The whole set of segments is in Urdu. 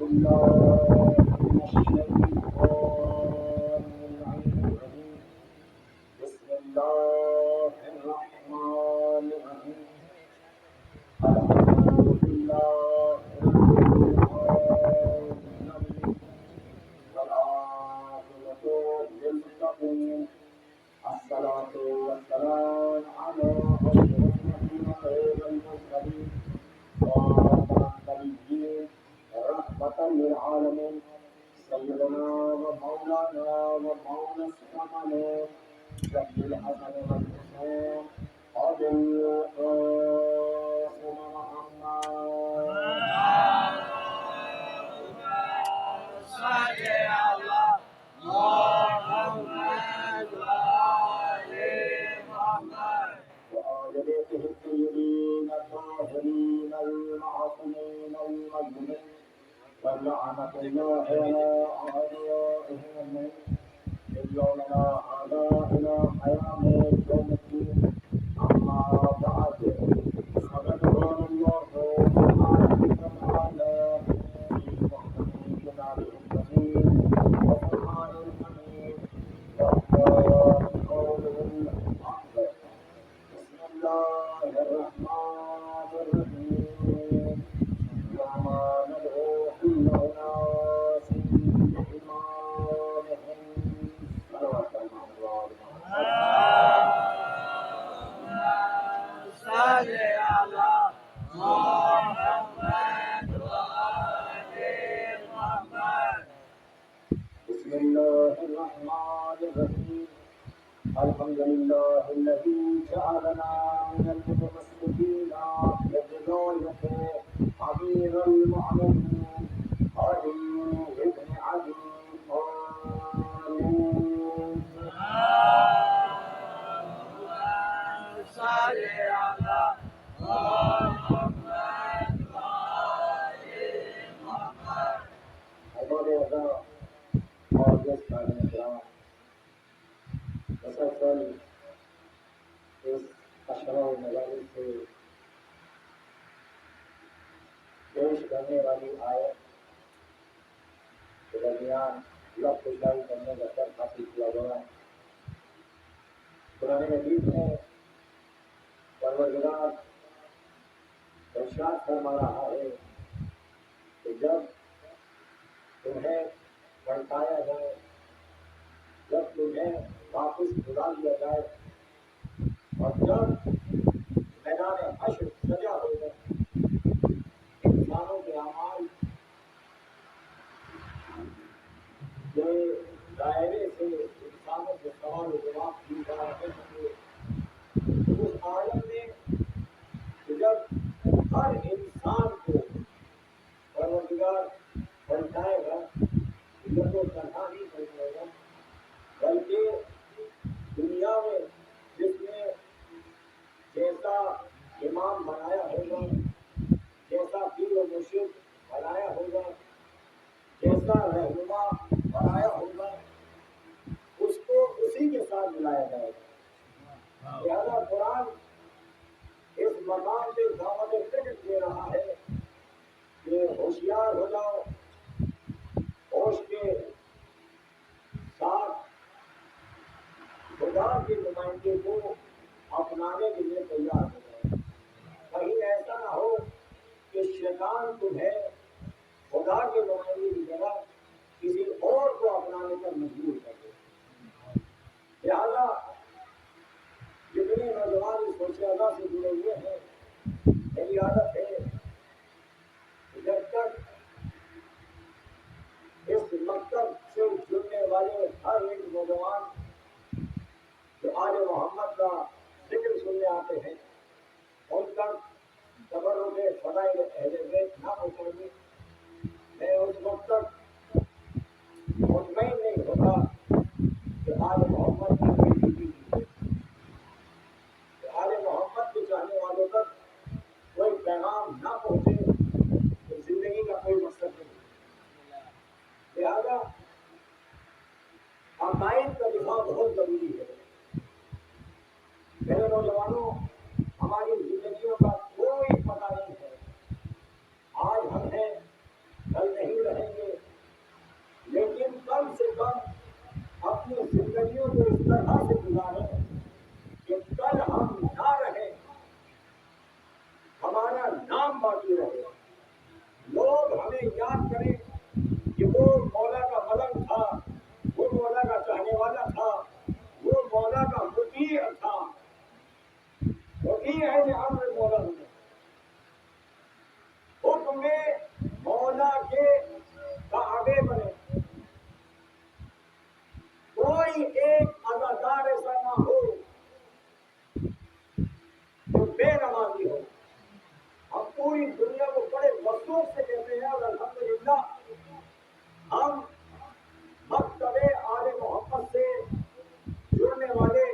بالله من الشيطان الرجيم. بسم الله الرحمن الرحيم. الحمد لله رب العالمين والعاقبة للمتقين. الصلاة والسلام على أشرف الأنبياء والمرسلين وخاتم النبيين رحمة للعالمين سيدنا ومولانا ومولى الثمانين سيد الحسن والحسين أبي القاسم محمد وآل بيته الطيبين الطاهرين المعصومين المظلومين ولعنة الله على أعدائهم من يومنا هذا إلى قيام يوم الدين. أما بعد فقد قال الله سبحانه وتعالى في محكم كتابه الكريم وفرقان الحميد وأحكام قوله الحق. بسم الله الرحمن الرحيم. وما ندعو كل أناس بإمامهم صلوات الله بسم الله الرحمن الرحيم. الحمد لله الذي جعلنا من المتمسكين بولاية أمير المؤمنين علي بن أبي طالب. ہمارے اور مسلسل اس اشرا مجالس سے پیش کرنے والی آیت کے درمیان لفظ جاری کرنے کا شرط حاصل کیا گیا ہے. قرآن مجید میں پروردگار ارشاد فرما رہا ہے کہ جب تمہیں بھڑکایا جائے، جب تمہیں واپس بلا لیا جائے اور جب میدان حشر سجا ہو جائے، انسانوں کے اعمال کے دائرے سے انسانوں کے سوال و جواب کی جا رہے ہیں. اس عالم میں جب ہر انسان کو پروردگار بلٹائے گا، یہ تو تنہا نہیں بلٹائے گا بلکہ دنیا میں جس نے جیسا امام بنایا ہوگا، جیسا پیر و مرشد بنایا ہوگا، جیسا رہنما بنایا ہوگا، اس کو اسی کے ساتھ ملایا جائے گا. لہذا قرآن اس مقام سے دعوت فکر دے رہا ہے کہ ہوشیار ہو جاؤ، ہوش کے ساتھ خدا کے نمائندے کو اپنانے کے لیے تیار ہو جائے. کہیں ایسا نہ ہو کہ شیطان تمہیں خدا کے نمائندے کی جگہ کسی اور کو اپنانے پر مجبور کر دے. لہذا جتنے نوجوان اس سوچیاگا سے جڑے ہوئے ہیں، میری عادت ہے کہ جب تک اس مکتب سے جڑنے والے ہر ایک نوجوان جو آل محمد کا ذکر سننے آتے ہیں ان تک تبرک فضائل اہل بیت نہ پہنچائیں، میں اس وقت تک مطمئن نہیں ہوتا کہ آل محمد کی کوئی ڈیوٹی ہے، کہ آل محمد کے چاہنے والوں تک کوئی پیغام نہ پہنچے تو زندگی کا کوئی مقصد نہیں. لہذا عقائد کا دفاع بہت ضروری ہے. میرے نوجوانوں، ہماری زندگیوں کا کوئی پتہ نہیں ہے. آج ہم ہیں، کل نہیں رہیں نام باقی رہے، لوگ ہمیں یاد کریں کہ وہ مولا کا ملنگ تھا، وہ مولا کا چاہنے والا تھا، وہ مولا کا مطیع تھا، مطیع ہے جو امر مولا میں حکم مولا کے تابع بنے۔ کوئی ایک اداکار ایسا نہ ہو جو بے نمازی ہو۔ ہم پوری دنیا کو بڑے وسوخ سے کہتے ہیں اور الحمدللہ ہم مکتب آل محمد سے جڑنے والے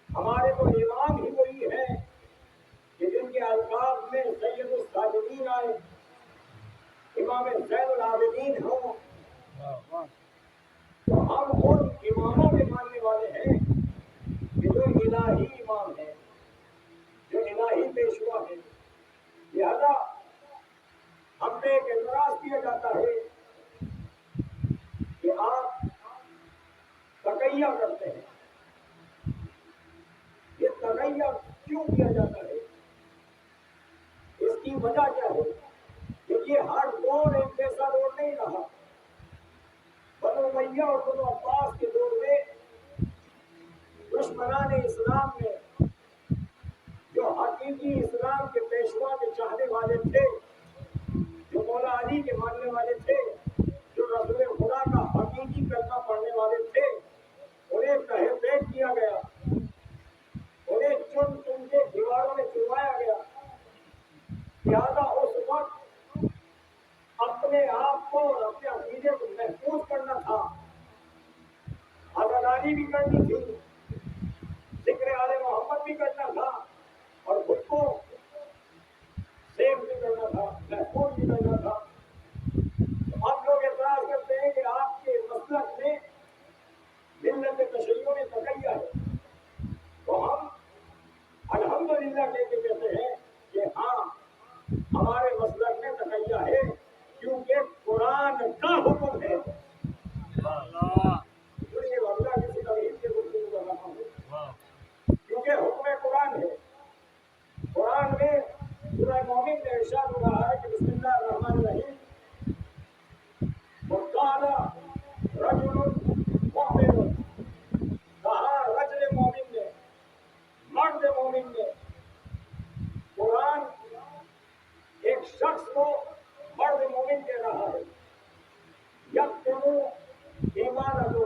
ہمارے تو امام ہی وہی ہیں کہ جن کے القاب میں سید الساجدین آئے، امام زین العابدین ہوں، تو ہم ان اماموں کے ماننے والے ہیں کہ جو الہی امام ہیں، جو الہی پیشوا ہیں۔ لہذا ہم نے ایک اعتراض کیا جاتا ہے کہ آپ تقیہ کرتے ہیں، یہ تقیہ کیوں کیا جاتا ہے، اس کی وجہ کیا ہے؟ کیونکہ ہر دور ایک جیسا دور نہیں رہا۔ بنو امیہ اور بنو عباس کے دور میں دشمنان اسلام میں جو حقیقی اسلام کے پیشوا کے چاہنے والے تھے، جو مولا علی کے ماننے والے تھے، جو رسول خدا کا حقیقی کلمہ پڑھنے والے تھے، انہیں تہہ بیٹ کیا گیا، انہیں چن چن کے دیواروں میں چنوایا گیا۔ لہٰذا اس وقت اپنے آپ کو اور اپنے عقیدے کو محفوظ کرنا تھا، عزاداری بھی کرنی تھی، ذکر آل محمد بھی کرنا تھا، اور خود کو سیف بھی کرنا تھا، محفوظ بھی کرنا تھا۔ آپ لوگ اعتراض کرتے ہیں کہ آپ کے مسلک میں ملت تشیع میں تقیہ ہے، تو ہم الحمدللہ کہتے ہیں کہ ہاں ہمارے مسلک میں تقیہ ہے، کیونکہ قرآن کا حکم ہے۔ کسی تقریب کے گفتگو کر رہا ہوں، کیونکہ حکم قرآن ہے۔ قرآن میں سورہ مومن میں ارشاد ہو رہا ہے کہ بسم اللہ الرحمن الرحیم، وقال رجل مؤمن، کہا رجل مومن نے، مرد مومن نے۔ قرآن ایک شخص کو مرد مومن کہہ رہا ہے، یکتم ایمانہ،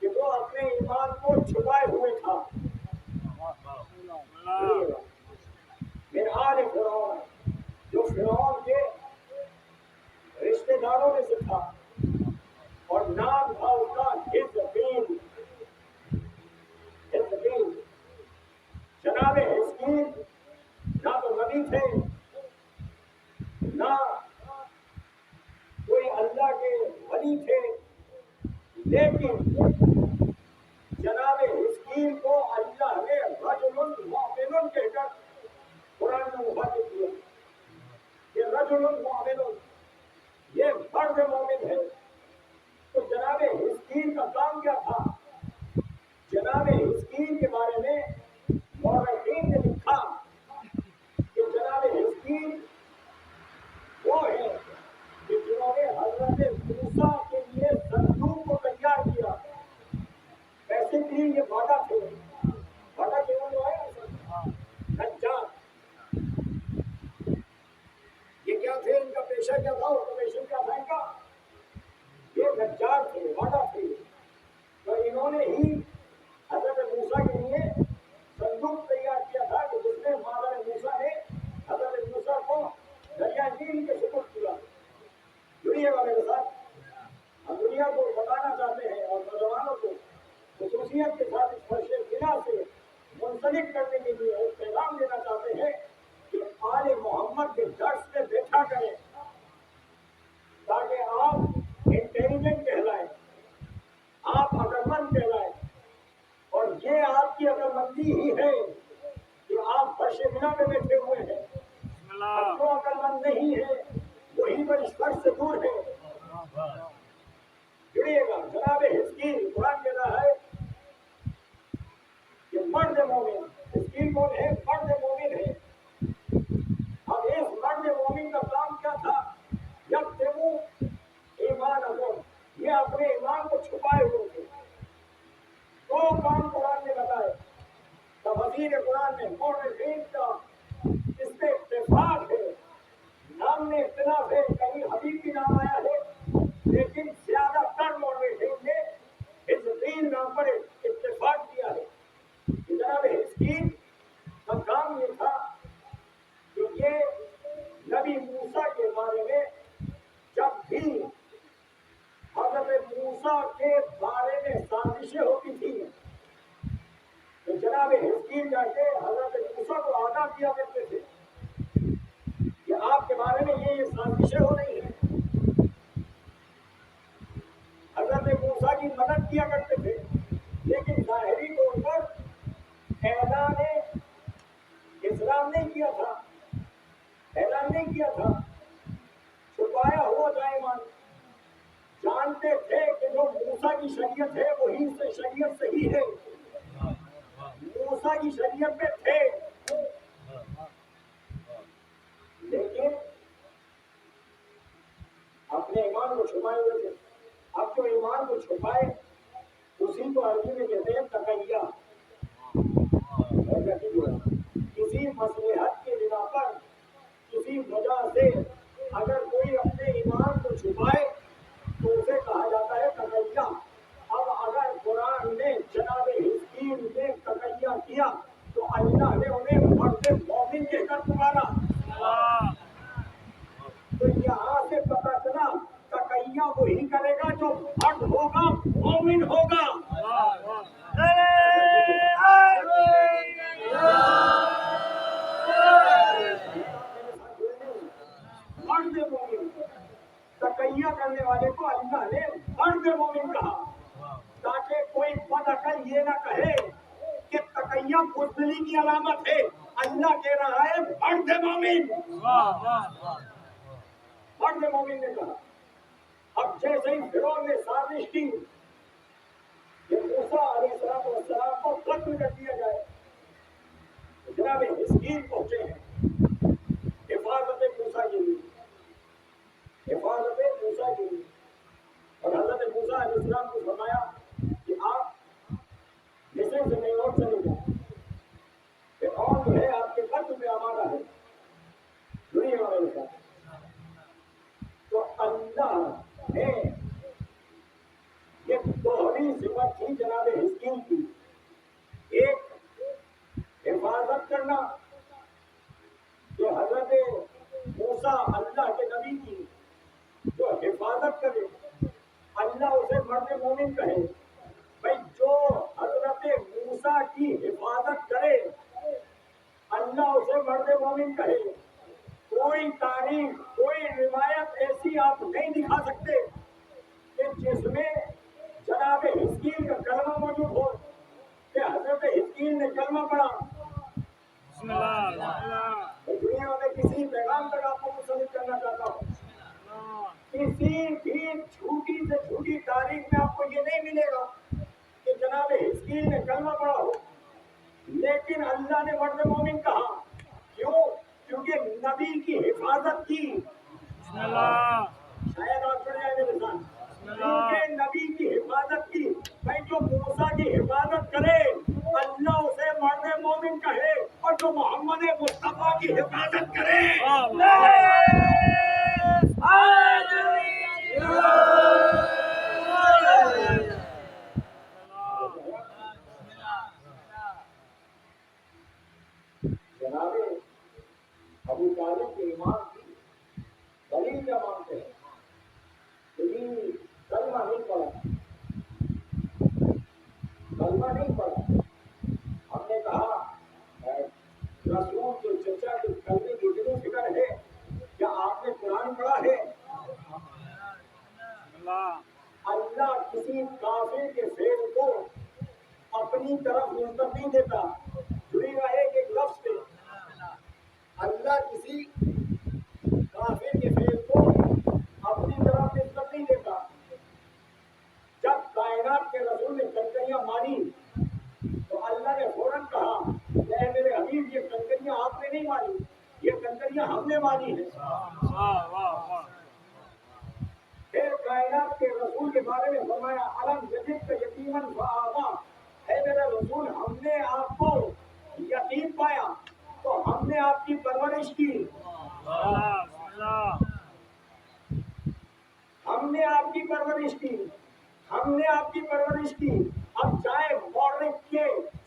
کہ وہ اپنے ایمان کو چھپائے ہوئے تھا، من آل فرعون، جو فرعون کے رشتہ داروں میں سے تھا، اور نام تھا اس کا حزقیل۔ حزقیل جناب حزقیل نہ تو نبی تھے، نہ کوئی اللہ کے ولی تھے، لیکن جناب حزقیل کو اللہ نے رجل مؤمن کہہ کر قرآن میں مخاطب کیا کہ رجل مؤمن، یہ فرد مومن ہے۔ تو جناب حزقیل کا کام کیا تھا؟ جناب حزقیل کے بارے میں مورخین نے لکھا کہ جناب حزقیل وہ ہے کہ جنہوں نے حضرت موسیٰ کے لیے صندوق کو تیار کیا۔ کیسے تھی یہ وعدہ تھے، وعدہ کیوں جو ہے نجار، یہ کیا تھے، ان کا پیشہ کیا تھا، آپریشن کیا تھا ان کا، یہ نجار تھے، وعدہ تھے۔ تو انہوں نے ہی حضرت موسیٰ کے لیے صندوق تیار کیا تھا کہ جس میں مادر موسیٰ نے حضرت موسیٰ کو دریا نیل کے سپرد کیا۔ دنیا والے کے ساتھ ہم دنیا کو بتانا چاہتے ہیں اور نوجوانوں کو خصوصیت کے ساتھ اس فرش بنا سے منسلک کرنے کے لیے ایک پیغام دینا چاہتے ہیں کہ آل محمد کے درس میں بیٹھا کریں تاکہ آپ انٹیلیجنٹ کہلائیں، تھی، حضرت موسیٰ کے بارے میں سازشیں ہوتی تھی، تو جناب حزقیل جا کے حضرت موسیٰ کو آگاہ کیا کرتے تھے کہ آپ کے بارے میں یہ سازشیں ہو رہی ہیں، حضرت موسیٰ کی مدد کیا کرتے تھے، لیکن ظاہری طور پر اعلان اسلام نہیں کیا تھا، اعلان نہیں کیا تھا، چھپایا ہوا تھا ایمان، جانتے تھے کہ جو موسیٰ کی شریعت ہے وہی سے شریعت صحیح ہے، موسیٰ کی شریعت میں تھے، لیکن اپنے ایمان کو چھپائے ہوئے تھے۔ اب جو ایمان کو چھپائے اسی کو عربی میں کہتے ہیں تقیہ، کسی مصلحت کی بنا پر کسی وجہ سے اگر کوئی اپنے ایمان کو چھپائے تو اسے کہا جاتا ہے تقیہ۔ اب اگر قرآن نے جناب حزقیل نے تقیہ کیا تو اللہ نے انہیں مرد مومن کہہ کر پکارا، تو یہاں سے پتہ چلا تقیہ وہی کرے گا جو مرد ہوگا، مومن ہوگا۔ مرد مومن، تقیہ کرنے والے کو اللہ نے مرد مومن کہا، تاکہ کوئی بد عقل یہ نہ کہے کہ تقیہ بزدلی کی علامت ہے، اللہ کہہ رہا ہے مرد مومن، مرد مومن نے کہا۔ اب جیسے ہی فرعون نے سازش کی کہ موسیٰ علیہ السلام کو قتل کر دیا جائے، جناب حزقیل پہنچے ہیں حفاظت موسیٰ کے لیے، حفاظت موسیٰ کے لیے، اور حضرت موسیٰ علیہ السلام کو فرمایا کہ آپ مصر سے کہیں اور چلے جائیں، فرعون جو ہے آپ کے قتل میں آمادہ ہے، سنیے ہمارے ساتھ۔ تو اللہ نے یہ دوہری صفت تھی جناب حزقیل کی، ایک حفاظت کرنا کہ حضرت موسیٰ اللہ کے نبی کی جو حفاظت کرے اللہ اسے مرد مومن کہے، بھائی جو حضرت موسیٰ کی حفاظت کرے اللہ اسے مرد مومن کہے۔ کوئی تاریخ کوئی روایت ایسی آپ نہیں دکھا سکتے کہ جس میں جناب حزقیل کا کلمہ موجود ہو کہ حضرت حزقیل نے کلمہ پڑھا۔ دنیا میں کسی پیغام تک آپ کو منسلک کرنا چاہتا ہوں، کسی بھی جھوٹی سے جھوٹی تاریخ میں آپ کو یہ نہیں ملے گا کہ جناب حزقیل نے کلمہ پڑھا ہو، لیکن اللہ نے مرد مومن کہا، کیوں؟ کیونکہ نبی کی حفاظت کی، شاید آپ سن جائیں میرے ساتھ، کیونکہ نبی کی حفاظت کی، بھائی جو موسیٰ کی حفاظت کرے اللہ اسے مرد مومن کہے، اور جو محمد مصطفیٰ کی حفاظت کرے جناب ابو طالب کے ایمان کی دلیل کیا مانتے ہیں؟ لیکن کلمہ نہیں پڑھا، کلمہ نہیں پڑھا۔ ہم نے کہا رسول کے چچا کے کلمے کی اتنی فکر ہے کیا آپ نے قرآن پڑھا ہے؟ اللہ کسی کافر کے فعل کو اپنی طرف نسبت نہیں دیتا، جڑی رہے ایک لفظ پہ، اللہ کسی کافر کے فعل کو اپنی طرف نسبت نہیں دیتا۔ جب کائنات کے رسول نے کنکریاں ماری تو اللہ نے فوراً کہا اے میرے حبیب یہ کنکریاں آپ نے نہیں ماری، یہ کنکریاں ہم نے ماری ہیں۔ پھر کائنات کے رسول کے بارے میں فرمایا الم یجدک یتیما فآویٰ، اے میرے رسول ہم نے آپ کو یتیم پایا تو ہم نے آپ کی پرورش کی، ہم نے آپ کی پرورش کی، ہم نے آپ کی پرورش کی۔ اب جائے مورخ کے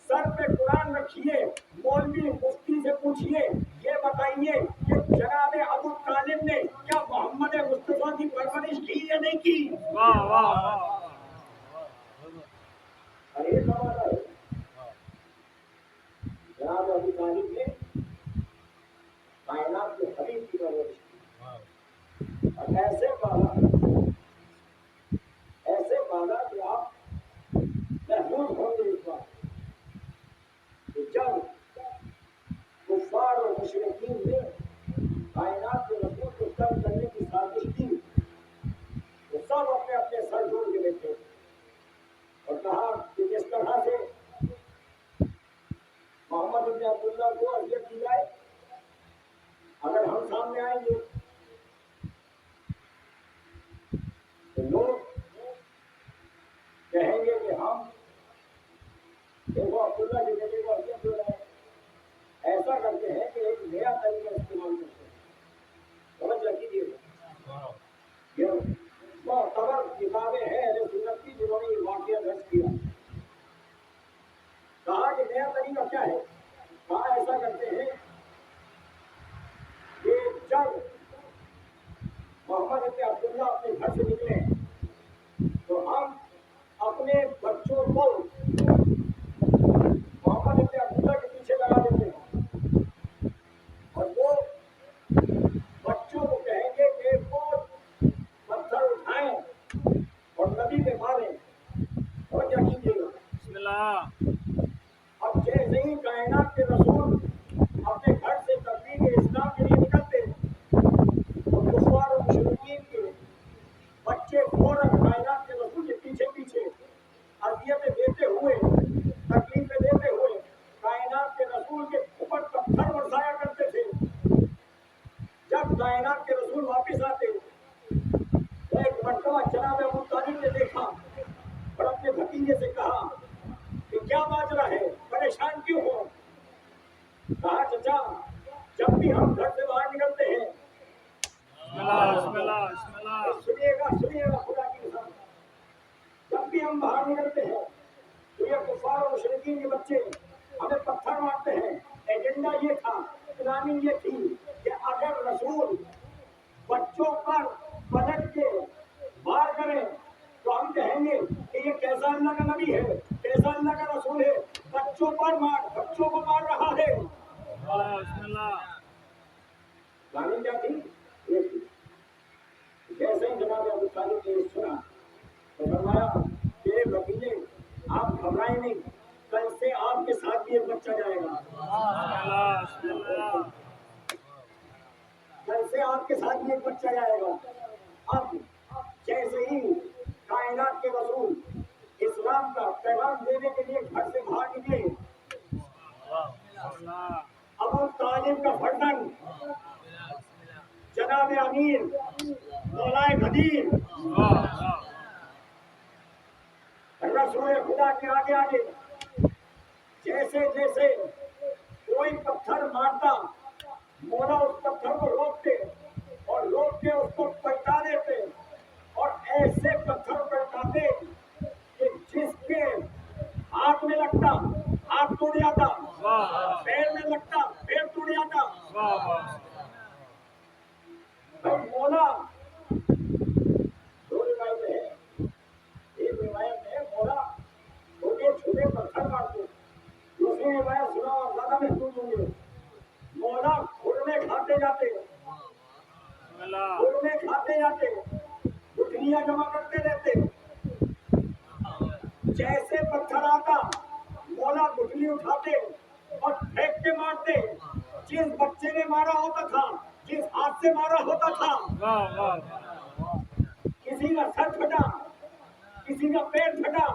سر پہ قرآن رکھیے، مولوی مفتی سے پوچھیے، یہ بتائیے کہ جناب ابو طالب نے کیا محمد مصطفیٰ کی پرورش کی. واہ واہ واہ. ارے زمانہ ہے جناب ابو طالب نے کائنات کے حبیب کی پرورش کی اور ایسے بالا کہ آپ محفوظ ہوں گے اس بات کہ جب کفار اور مشرکین نے کائنات کے رسول کو قتل کرنے کی سازش کی تو سب اپنے اپنے سر جوڑ کے بیٹھے اور کہا کہ کس طرح سے محمد بن عبداللہ کو اذیت کی جائے. اگر ہم سامنے آئیں گے تو لوگ کہیں گے کہ ہم دیکھو عبداللہ کے بیٹے کو اذیت ہو رہا ہے. ایسا کرتے ہیں کہ ایک نیا طریقہ استعمال کرتے ہیں. توجہ کیجیے یہ معتبر کتابیں ہیں اہل سنت کی جنہوں نے یہ واقعہ درج کیا. کہا کہ نیا طریقہ کیا ہے. کہا ایسا کرتے ہیں کہ جب محمد ابن عبداللہ اپنے گھر سے نکلے تو ہم اپنے بچوں کو محمد ابن عبداللہ کے پیچھے لگا دیتے ہیں اور وہ بچوں کو کہیں گے کہ وہ پتھر اٹھائیں اور نبی پہ ماریں. اور کیا کیجیے گا بسم اللہ. اب جیسے ہی کائنات کے رسول اپنے گھر سے تبلیغ اسلام کے لیے نکلتے اور کفار و مشرکین کے بچے فوراً کائنات کے رسول کے پیچھے پیچھے اذیتیں دیتے ہوئے تکلیفیں دیتے ہوئے کائنات کے رسول کے اوپر پتھر برسایا کرتے تھے. جب کائنات کے رسول واپس آتے تو ایک مرتبہ جناب ابو طالب نے دیکھا اور اپنے بھتیجے سے کہا کہ کیا ماجرا ہے, پریشان کیوں ہو. کہا چچا جب بھی ہم گھر سے باہر نکلتے ہیں سنیے گا خدا کی قسم, جب بھی ہم باہر نکلتے ہیں تو یہ کفار اور مشرکین کے بچے ہمیں پتھر مارتے ہیں. ایجنڈا یہ تھا, پلاننگ یہ تھی کہ اگر رسول بچوں پر پلٹ کے وار کریں تو ہم کہیں گے کہ یہ کیسا اللہ کا نبی ہے, کیسا اللہ کا رسول ہے, بچوں کو مار رہا ہے. بسم اللہ. پلاننگ کیا تھی؟ یہ تھی. جیسے ہی جناب ابو طالب نے سنا تو فرمایا کہ بھتیجے آپ گھبرائیں نہیں, کل سے آپ کے ساتھ بھی ایک بچہ جائے گا. کل سے آپ کے ساتھ بھی ایک بچہ جائے گا. اب جیسے ہی کائنات کے رسول اسلام کا پیغام دینے کے لیے گھر سے باہر نکلے ابو طالب کا فرزند جناب امیر مولائے غدیر رسول خدا کے آگے آگے جیسے جیسے کوئی پتھر مارتا مولا اس پتھر کو روکتے اور روک کے اس کو پلٹا دیتے اور ایسے پتھر پلٹاتے کہ جس کے ہاتھ میں لگتا ہاتھ ٹوٹ جاتا, پیر میں لگتا پیر ٹوٹ جاتا. مولا دو روایتیں ہیں. ایک روایت ہے مولا چھوٹے چھوٹے پتھر مارتے, دوسری روایت سنا اور زیادہ محسوس ہوں گے مولا کھلنے کھاتے جاتے گٹھلیاں جمع کرتے رہتے. جیسے پتھر آتا مولا گٹھلی اٹھاتے اور پھینک کے مارتے. جس بچے نے مارا ہوتا تھا, جس ہاتھ سے مارا ہوتا تھا, کسی کا سر پھٹا, کسی کا پیر پھٹا,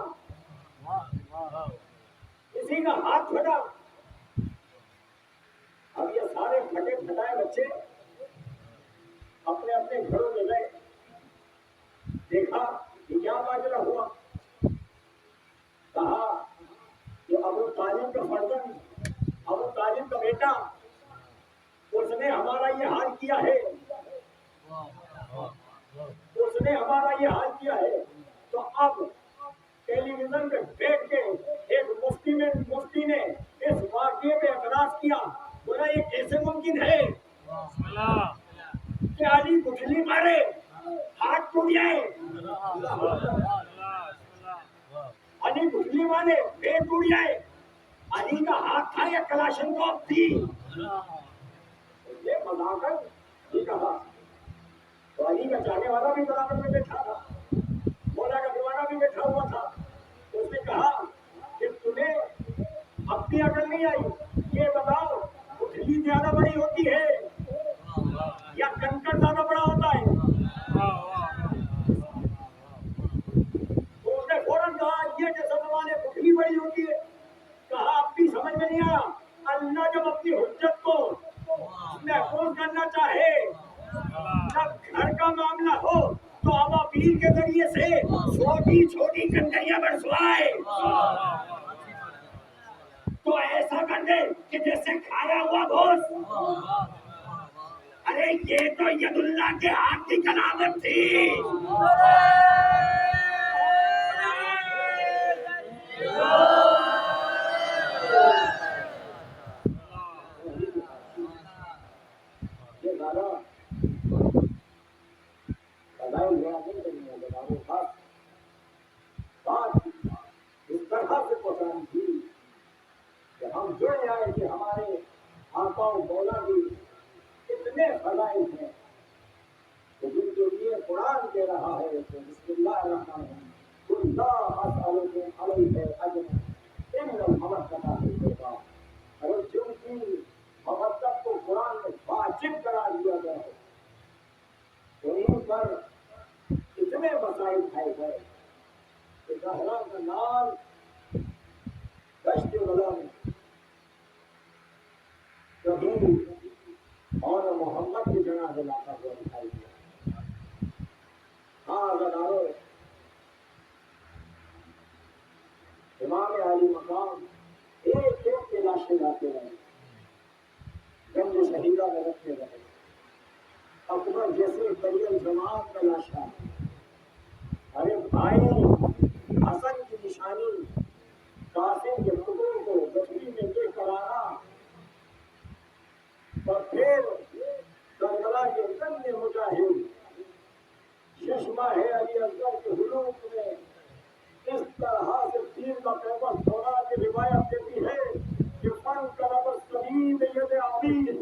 کسی کا ہاتھ پھٹا. اب یہ سارے پھٹے پھٹائے بچے اپنے اپنے گھروں میں گئے. دیکھا کہ کیا ماجرا ہوا. کہا کہ ابو طالب کا فرزند, ابو طالب کا بیٹا, اس نے ہمارا یہ حال کیا ہے, اس نے ہمارا یہ حال کیا ہے. تو اب ٹیلی ویژن پہ بیٹھ کے ایک مفتی نے اس واقعے پہ اعتراض کیا. بولا یہ کیسے ممکن ہے کہ علی گٹھلی مارے ہاتھ ٹوٹ جائے, کر جی کہا تو علی کا چاہنے والا بھی برابر میں بیٹھا تھا، مولا کا دیوانہ بھی بیٹھا ہوا تھا. تو اس نے کہا کہ تمہیں اپنی عقل نہیں آئی، یہ بتاؤ اٹھلی زیادہ بڑی ہوتی ہے یا کنکر زیادہ بڑا ہوتا ہے؟ تو اس نے فوراً کہا یہ جیسا زمانے اٹھلی بڑی ہوتی ہے. کہا اب بھی سمجھ میں نہیں آیا، اللہ جب اپنی حجت کو محفوظ کرنا چاہے جب گھر کا معاملہ ہو تو ابابیل کے ذریعے سے چھوٹی چھوٹی کنکریاں برسوائے تو ایسا کر دے کہ جیسے کھایا ہوا گوشت. ارے یہ تو ید اللہ کے ہاتھ کی کلامت تھی. یہ دادا بات اس طرح سے پہنچانی تھی کہ ہم جڑ جائیں کہ ہمارے آقا و مولا بھی اتنے فضائل ہیں کہ جن کے لیے قرآن کہہ رہا ہے کہ بسم اللہ الرحمن الرحیم قل لا اسألکم علیہ اجرا الا المودۃ فی القربى. اگر جن کی مودت کو قرآن میں واجب قرار دیا گیا ہے تو ان پر اتنے مسائل کھائے گئے کہ زہرا کا نام دشت بلا میں کبھی اور محمد کی جنازہ لاتا ہوا دکھائی دیا. ہاں ادارو امام علی مقام ایک ایک کے لاشیں لاتے رہے، گنج شہیدہ میں رکھتے رہے. اکبر جیسے طریق جماعت کا لاشا، ارے بھائی حسن کی نشانی قاسم کے ٹکڑوں کو گٹری میں لے کر آنا اور پھر کربلا کے کندھے مجاہد چشمہ ہے علی اصغر کے حلوق میں اس طرح سے تیر کا پیغام دوڑا کی روایت دیتی ہے کہ فن کرب سلیم ید عبید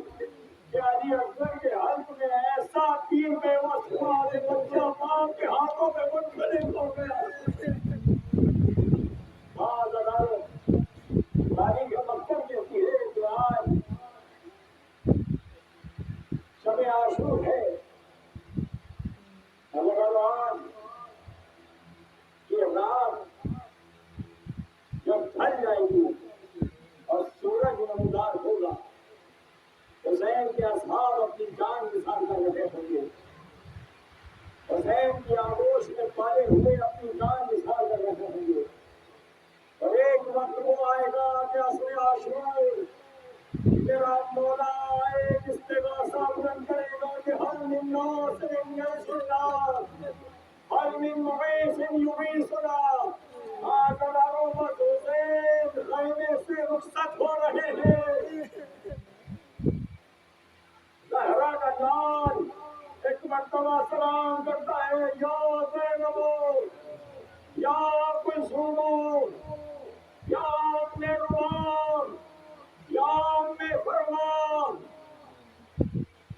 کہ علی اصغر کے حلق میں ایسا تیر بے وس ہوا کہ بچہ باپ کے ہاتھوں میں منخرط ہو گیا. ہاں ذرا تاریخ مکتب کہتی ہے کہ آج شب عاشور ہے، رمضان کی رات جب ڈھل جائے گی اور سورج نمودار ہوگا، حسین کے اصحاب اپنی جان نثار کر رہے ہوں گے، حسین کی آغوش میں پالے ہوئے اپنی جان نثار کر رہے ہوں گے. اور ایک وقت وہ آئے گا کہ عصر عاشور میرا مولا ایک استغاثہ بلند کرے گا کہ حل من ناصر ینصرنا، حل من مغیث یغیثنا. آقا بس حسین خیمے سے رخصت ہو رہے ہیں. زہرا کا لال ایک مرتبہ سلام کرتا ہے، یا زینب یا کلثوم یا ام رومان یا ام فرمان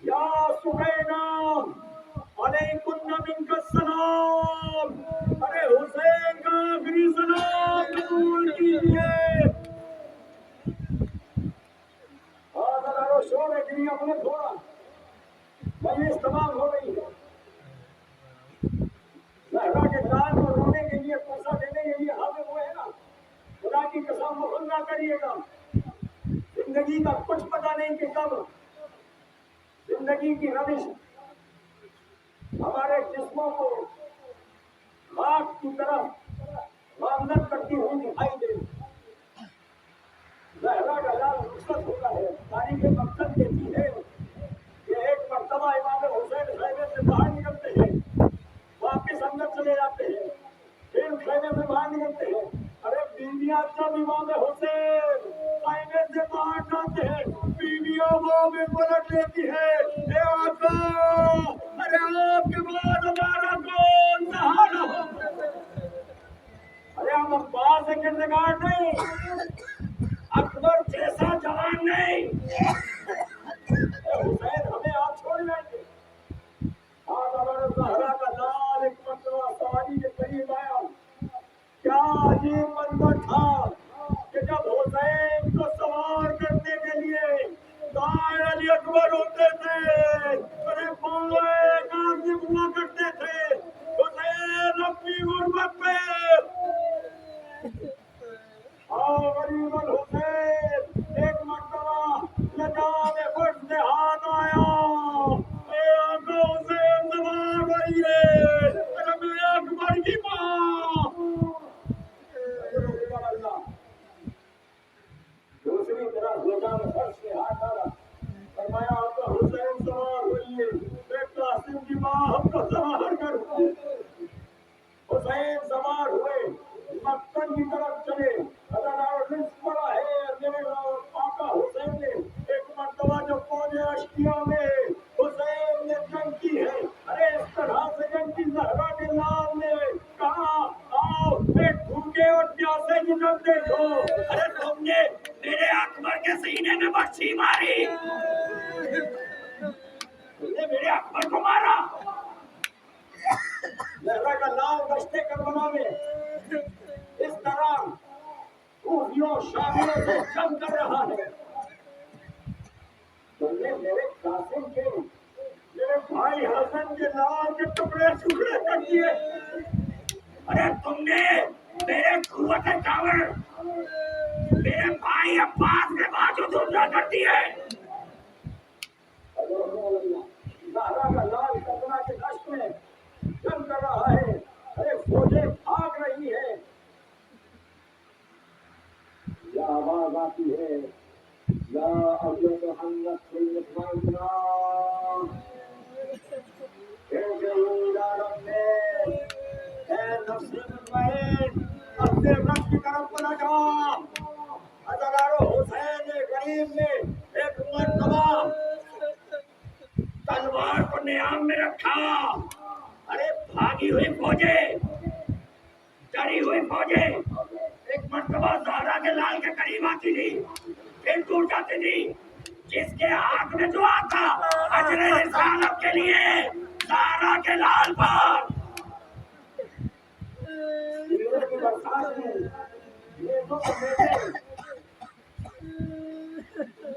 یا سہینا علیکن منک السلام. ارے حسین کا آخری سلام قبول کیجیے. اور شور گری اپنے تھوڑا مجلس تمام ہو گئی ہے. زہرا کے لال کو رونے کے لیے پرسہ دینے کے لیے حاضر ہوئے ہیں نا. خدا کی قسم نہ کریے گا، زندگی کا کچھ پتہ نہیں کہ کب زندگی کی روش ہمارے جسموں کو خاک کی طرف معاملت کرتی ہوئی دکھائی دے. زہرا کا لال رخصت ہوتا ہے. تاریخ مقصد کہتی ہے کہ ایک مرتبہ امام حسین خیمے سے باہر نکلتے ہیں، واپس اندر چلے جاتے ہیں، پھر خیمے سے باہر نکلتے ہیں. ارے بیویاں جب امام حسین خیمے سے باہر جاتے ہیں بیویاں وہ میں پلٹ لیتی ہے، اے آقا ارے آپ کے بعد ہمارا کون سہارا ہو. ارے ہم عباس کردگار نہیں، اکبر جیسا جوان نہیں، کرتے تھے، ارے بولے غازی ہوا کرتے تھے، حسین اپنی غربت پہ غریب الحسین ایک مرتبہ لجام خوش سے ہاتھ آیا، اے آقا حسین زبان بڑی ہے، ارے میرے اکبر کی ماں دوسری طرف لجام خوش سے ہاتھ آیا، فرمایا آقا حسین سوار ہوئیے، میں قاسم کی ماں ہم کو سوار کروں۔ حسین سوار ہوئے، مکتب کی طرف چلے، حضرت رزق پڑا ہے میرے آقا حسین نے ایک مرتبہ جو فوج اشکیا میں حسین نے جنگ کی ہے، ارے اس طرح سے جنگ کی زہرا کے لال نے کہا آؤ ایک بھوکے اور پیاسے کی جنگ دیکھو، ارے تم نے میرے اکبر کے سینے میں بچی ماری، تم نے میرے اکبر کو مارا۔ زہرا کا لال دشتے کربلا میں اس طرح خوفیوں شامیوں سے جنگ کر رہا ہے، تم نے میرے قاسم کے میرے بھائی حسن کے لال کے ٹکڑے ٹکڑے کر دیے، ارے تم نے میرے قوت کاور میرے بھائی عباس کے بازو دھندلا کر دیے۔ زہرا کا لال کربلا کے دشت میں جنگ کر رہا ہے، ارے فوجیں بھاگ رہی ہے، یا آواز آتی ہے یا ابو محمد صلی اللہ اپنے رب کی طرف بنا جا۔ ہزاروں حسین غریب نے ایک مرتبہ تلوار کو نیام میں رکھا، ارے بھاگی ہوئی فوجیں ڈری ہوئی فوجیں ایک مرتبہ زہرا کے لال کے قریب آتی تھی پھر دور جاتی تھی، جس کے ہاتھ میں جو آتا اجر رسالت کے لیے زہرا کے لال پر کی برسات میں یہ تو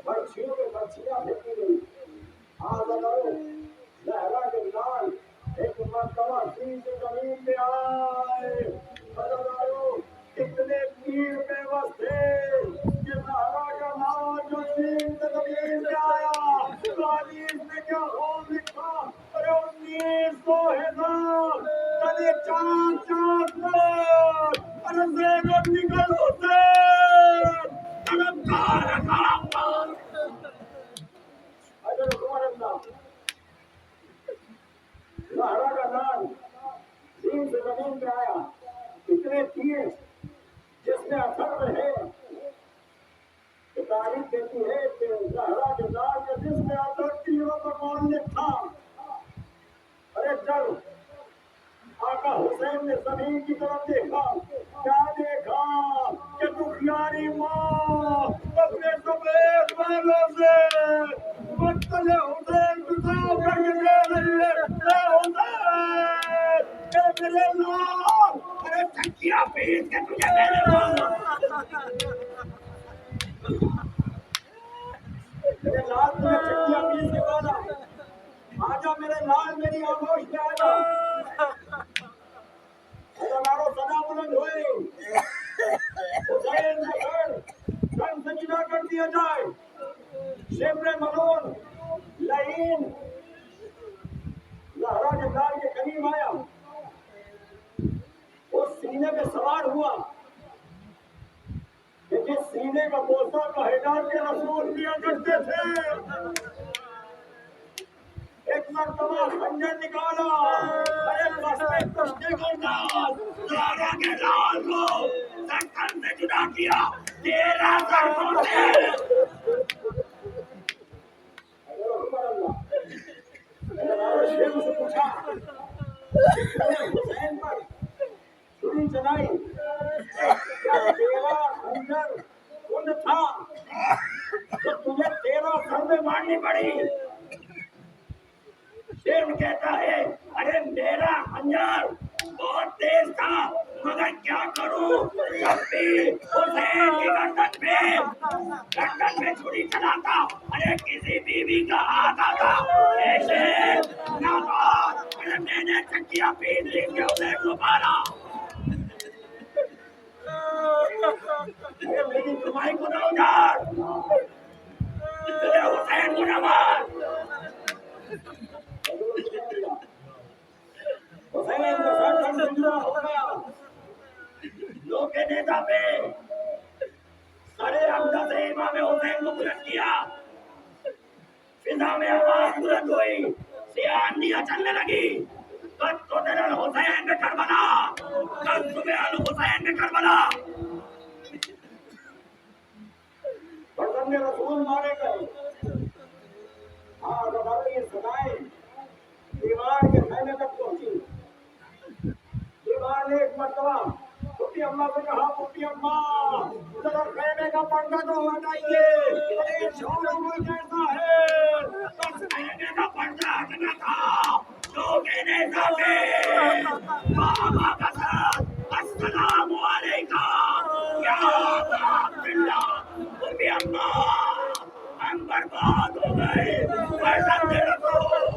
برچھیوں میں برچھیاں پھینکی گئی، زہرا کے لال ایک مرتبہ زمین سے زمین پہ آئے، اتنے تیر بے بس تھے کہ زہرا کا لال جو زمین سے زمین پہ آیا، تاریخ میں کیا خوف لکھا، ارے 19,000 کبھی 4 فوٹ، ارے زینب نکل حسین طلبکار کام پر زہرا کا لال زمین سے زمین پہ آیا، اتنے تیر جس میں اثر رہے، تاریخ کہتی ہے کہ زہرا کے لال کے جس میں اثر تیروں کا مولد تھا، ارے جب آقا حسین نے زمین کی طرف دیکھا، کیا دیکھا کہ دکھیاری ماں اپنے سفید بالوں سے مقتل حسین گزار کر کے دے رہی ہے، اے حسین اے میرے لال، ارے چکیا پیس کے تجھے میرے لال تمہیں چکیا پیس کے بالا، آجا میرے لال میری آگوش میں آجا، ہزاروں صدا بلند ہوئے، حسین نے گھر سے جدا کر دیا جائے، شبر ملون لعین زہرا کے لال کے قریب آیا، اس سینے پہ سوار ہوا کہ جس سینے کا بوسہ کا ہدایت کے رسول کیا کرتے تھے، ایک مرتبہ خنجر نکالا، ارے بستے کشتے کو انداز زہرا کے لال کو سرکن سے جدا کیا، 13 ضربوں سے شیخ سے پوچھا حسین پر چھری چلائی، کیا 13 خنجر ان تھا جو تجھے 13 ضربیں مارنی پڑی؟ شیخ کہتا ہے ارے میرا خنجر بہت تیز تھا، مگر کیا کروں جب بھی حسین کی گردن میں چھری چلاتا ارے کسی بیوی کا ہاتھ آتا ایسے ناقاد ارے میں نے چکیا پیٹ لی کہ حسین کو مارا میری کمائی کو نہ اجاڑ تیرے حسین کو نہ مار حسین کا سر زندہ ہو گیا لوگ کے نیتا پہ سارے حمزہ سے امام حسین کو بلند کیا فضا میں آواز بلند ہوئی سیاہ اندھیاں چلنے لگی قد قتل الحسین میں کربلا قد صبح الحسین میں کربلا فرزند رسول مارے گئے آج ہماری یہ سدائیں دیوار کے خیمے تک پہنچی دیوار نے ایک مرتبہ پھوٹی اماں سے کہا پھوٹی اماں ذرا خیمے کا پردہ تو ہٹائیے ارے چھوڑو کوئی کیسا ہے بس خیمے کا پردہ ہٹنا تھا لوگ کے نیتا پہ بابا کا ساتھ السلام علیکم یا ابا عبداللہ پھوٹی اماں ہم برباد ہو گئے فرزند رسول